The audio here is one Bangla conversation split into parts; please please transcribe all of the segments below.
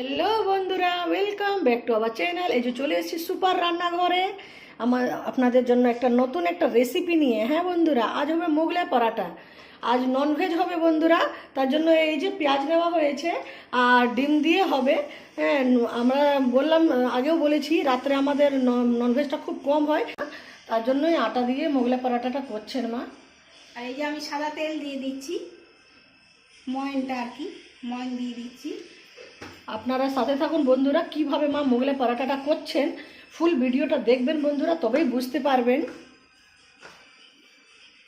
হ্যালো বন্ধুরা, welcome back to our channel. এই যে চলে এসেছি সুপার রান্নাঘরে আপনাদের জন্য নতুন একটা রেসিপি নিয়ে। হ্যাঁ বন্ধুরা, আজ হবে মোগলাই পরাটা। আজ ননভেজ হবে বন্ধুরা, তার জন্য এই যে পেঁয়াজ নেওয়া হয়েছে আর ডিম দিয়ে হবে। হ্যাঁ, আমরা বললাম, আগেও বলেছি, রাত্রে আমাদের ননভেজটা খুব কম হয়, তার জন্যই আটা দিয়ে মোগলাই পরাটাটা করছেন মা। আর এই যে আমি সাদা তেল দিয়ে দিচ্ছি, ময়নটা আর কি, ময়ন দিয়ে দিচ্ছি। আপনারা সাথে থাকুন বন্ধুরা, কিভাবে মা মোগলাই পরাটাটা করছেন। ফুল ভিডিওটা দেখবেন বন্ধুরা, তবেই বুঝতে পারবেন।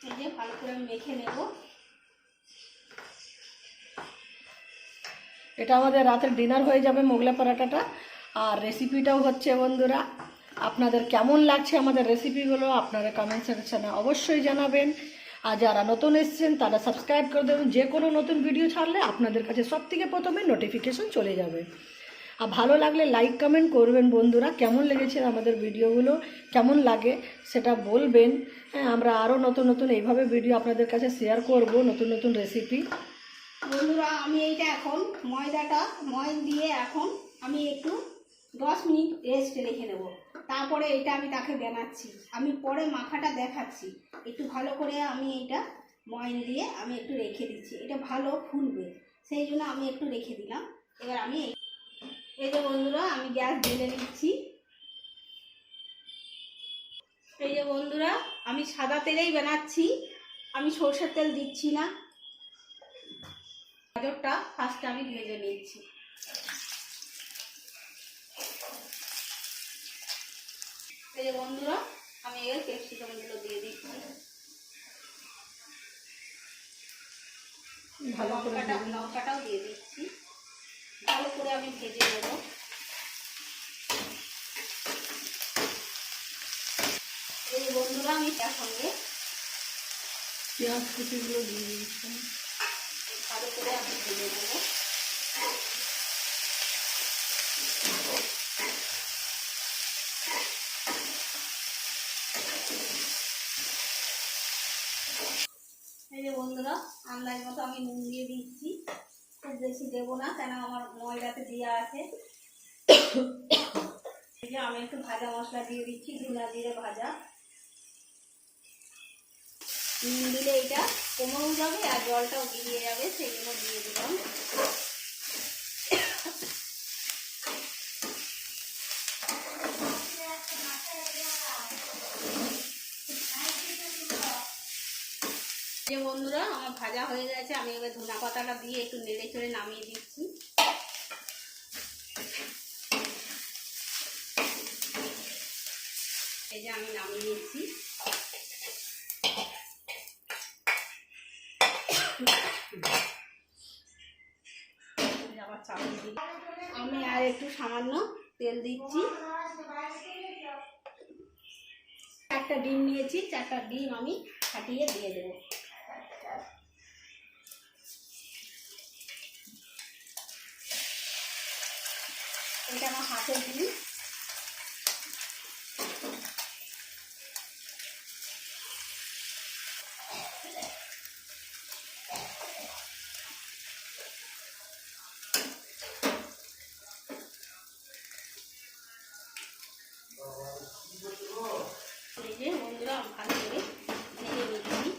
এই যে ভালো করে আমি মেখে নেব। এটা আমাদের রাতের ডিনার হয়ে যাবে মোগলাই পরাটাটা। আর রেসিপিটাও হচ্ছে বন্ধুরা, আপনাদের কেমন লাগছে আমাদের রেসিপিগুলো আপনারা কমেন্ট সেকশনে অবশ্যই জানাবেন। আর যারা নতুন এসেছেন তারা সাবস্ক্রাইব করে দেবেন, যে কোনো নতুন ভিডিও ছাড়লে আপনাদের কাছে সবথেকে প্রথমে নোটিফিকেশন চলে যাবে। আর ভালো লাগলে লাইক কমেন্ট করবেন বন্ধুরা, কেমন লেগেছে আমাদের ভিডিওগুলো, কেমন লাগে সেটা বলবেন। হ্যাঁ, আমরা আরও নতুন নতুন এইভাবে ভিডিও আপনাদের কাছে শেয়ার করব, নতুন নতুন রেসিপি। বন্ধুরা, আমি এইটা এখন ময়ন দিয়ে এখন আমি একটু 10 মিনিট রেস্ট রেখে নেব। তারপরে এটা আমি তাকে বানাচ্ছি, আমি পরে মাখাটা দেখাচ্ছি। একটু ভালো করে আমি এইটা ময়ন দিয়ে আমি একটু রেখে দিচ্ছি, এটা ভালো ফুলবে, সেই জন্য আমি একটু রেখে দিলাম। এবার আমি এই যে বন্ধুরা, আমি গ্যাস ঢেলে নিচ্ছি। এই যে বন্ধুরা, আমি সাদা তেলেই বানাচ্ছি, আমি সরষের তেল দিচ্ছি না। গাজরটা ফার্স্টে আমি ভেজে নিচ্ছি। এই যে বন্ধুরা, আমি এর ক্যাপসিকামগুলো দিয়ে দিচ্ছি, লঙ্কাটাও দিয়ে দিচ্ছি। ভালো করে আমি ভেজে নেব। এই যে বন্ধুরা, আমি তার সঙ্গে পেঁয়াজ কুচিগুলো দিয়ে দিচ্ছি, ভালো করে আমি ভেজে নেব। এই যে বন্ধুরা, আন্দাজ মতো আমি নুন দিয়ে দিচ্ছি, খুব বেশি দেবো না, কেন আমার ময়দাতে দেওয়া আছে। এই যে আমি একটু ভাজা মশলা দিয়ে দিচ্ছি, ধনা জিরে ভাজা। নুন দিলে এটা কমেও যাবে আর জলটাও বেরিয়ে যাবে, সেই জন্য দিয়ে দিলাম। যে বন্ধুরা, আমার ভাজা হয়ে গেছে, আমি এবার ধনা পাতাটা দিয়ে একটু নেড়ে চড়ে নামিয়ে দিচ্ছি। এই যে আমি নামিয়ে নিচ্ছি। আমি আর একটু সামান্য তেল দিচ্ছি। 4টা ডিম নিয়েছি, 4টা ডিম আমি ফাটিয়ে দিয়ে দেবো। এটা আমার হাতের ডিম। এই যে বন্ধুরা, ভালো করে ভেজে নিচ্ছি।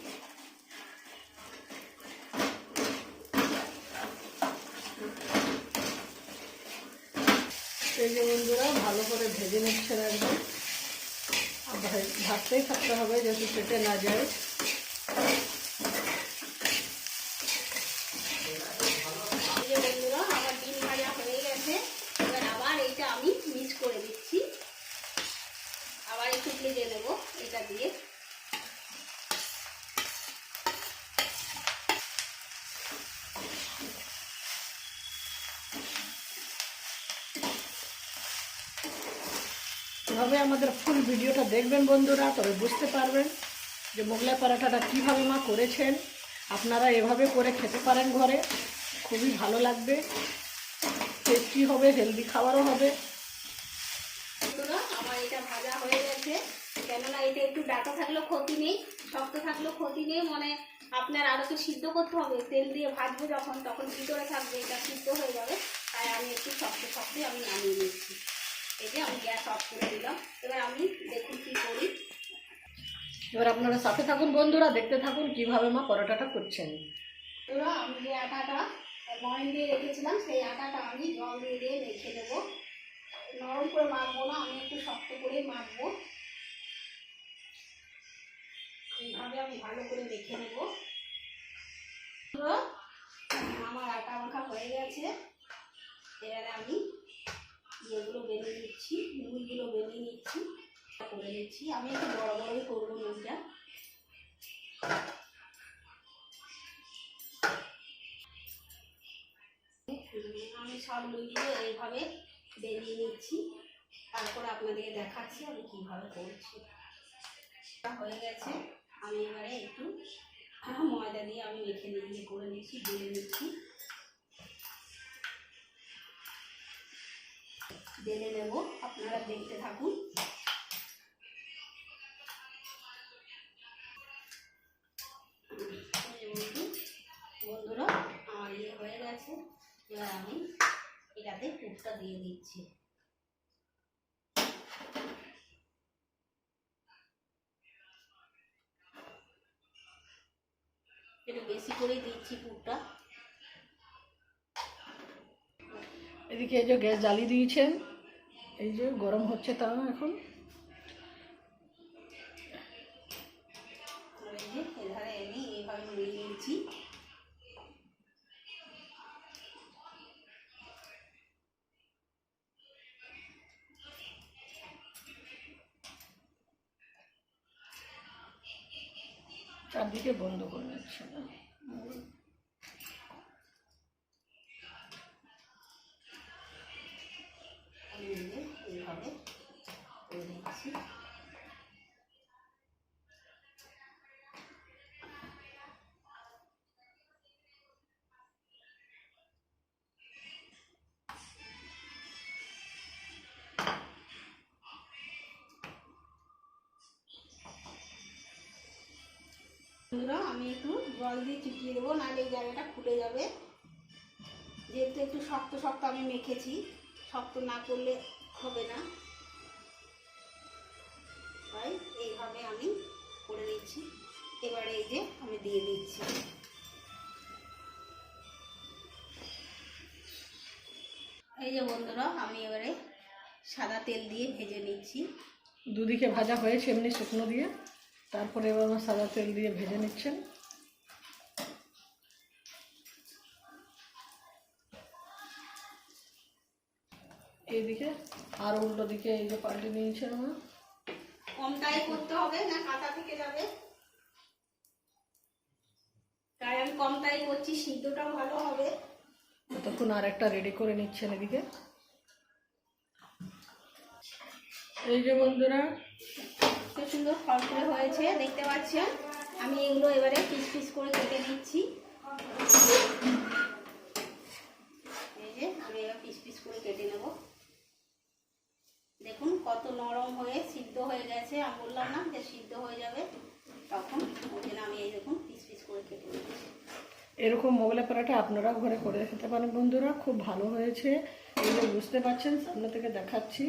এই যে বন্ধুরা, ভালো করে ভেজে নিচ্ছেন একদম। ভাজতেই থাকতে হবে যাতে কেটে না যায়। এই যে বন্ধুরা, আমার ডিম ভাজা হয়ে গেছে। এবার আবার এইটা আমি মিক্স করে দিচ্ছি, আবার একটু ভেজে নেব এটা দিয়ে। এভাবে আমাদের ফুল ভিডিওটা দেখবেন বন্ধুরা, তবে বুঝতে পারবেন যে মোগলাই পরাটাটা কীভাবে মা করেছেন। আপনারা এভাবে করে খেতে পারেন ঘরে, খুবই ভালো লাগবে, টেস্টি হবে, হেলদি খাবারও হবে। বন্ধুরা, আমার এটা ভাজা হয়ে গেছে, কেননা এটা একটু ডাটা থাকলেও ক্ষতি নেই, শক্ত থাকলেও ক্ষতি নেই। মানে আপনার আরও তো সিদ্ধ করতে হবে, তেল দিয়ে ভাজবে যখন, তখন ভিতরে থাকবে, এটা সিদ্ধ হয়ে যাবে। তাই আমি একটু শক্ত শক্ত আমি নামিয়ে নিচ্ছি। এই যে আমি গ্যাস অফ করে দিলাম। এবার আমি দেখুন কী করি। এবার আপনারা সাথে থাকুন বন্ধুরা, দেখতে থাকুন কিভাবে মা পরোটাটা করছেন। এবার আমি যে আটাটা ময়ন দিয়ে রেখেছিলাম সেই আটাটা আমি জল দিয়ে দিয়ে মেখে দেবো। নরম করে মাখবো না, আমি একটু শক্ত করেই মাখবো। এইভাবে আমি ভালো করে মেখে নেব। আমার আটা মাখা হয়ে গেছে। এবারে আমি ইয়েগুলো বেলে নিচ্ছি, মুড়িগুলো বেলে নিচ্ছি, করে নিচ্ছি। আমি একটু বড় বড়ই করবো মুড়িটা। আমি সব মুড়িগুলো এইভাবে বেরিয়ে নিচ্ছি, তারপরে আপনাদেরকে দেখাচ্ছি আমি কীভাবে করছি। হয়ে গেছে। আমি এবারে একটু ময়দা দিয়ে আমি মেখে নিয়ে করে নিচ্ছি, বেলে নিচ্ছি, বেলে নেব। আপনারা দেখতে থাকুন। বন্ধুরা আমার ইয়ে হয়ে গেছে। এবার আমি এটাতে পুরটা দিয়ে দিচ্ছি। একটু বেশি করেই দিচ্ছি পুরটা। এদিকে এই যে গ্যাস জ্বালিয়ে দিয়েছেন, এই যে গরম হচ্ছে তা এখন। এই যে এধারে আমি এইভাবে মুড়িয়ে নিয়েছি। চারদিকে বন্ধ করে নিচ্ছে না। আমি এইভাবে করে দিচ্ছি। বন্ধুরা আমি একটু জল দিয়ে চিটিয়ে দেবো, নাহলে এই জায়গাটা ফুলে যাবে। যেহেতু একটু শক্ত শক্ত আমি মেখেছি, শক্ত না করলে হবে না, তাই এইভাবে আমি করে নিচ্ছি। এবারে এই যে আমি দিয়ে দিচ্ছি। এই যে বন্ধুরা আমি এবারে সাদা তেল দিয়ে ভেজে নিচ্ছি। দুদিকে ভাজা হয়েছে এমনি শুকনো দিয়ে, তারপরে এবার আমার সাদা তেল দিয়ে ভেজে নিচ্ছেন। এইদিকে আর উল্টো দিকে এই যে পাল্টে নিয়েছেন আমার। কমটাই করতে হবে না কাঁচা থেকে যাবে, তাই আমি কমটাই করছি, সিদ্ধটাও ভালো হবে। ততক্ষণ আর একটা রেডি করে নিচ্ছেন এদিকে। এই যে বন্ধুরা খুব সুন্দর ফলফুলে হয়েছে দেখতে পাচ্ছেন। আমি এগুলো এবারে পিস পিস করে কেটে নিচ্ছি। এই যে আমি এবার পিস পিস করে কেটে নেব। দেখুন কত নরম হয়ে সিদ্ধ হয়ে গেছে। আমি বললাম না যে সিদ্ধ হয়ে যাবে, তখন ওই জন্য আমি এই দেখুন পিস পিস করে কেটে নিচ্ছি। এরকম মোগলাই পরোটা আপনারাও ঘরে করে খেতে পারেন বন্ধুরা, খুব ভালো হয়েছে। এই যে বুঝতে পারছেন, সামনে থেকে দেখাচ্ছি।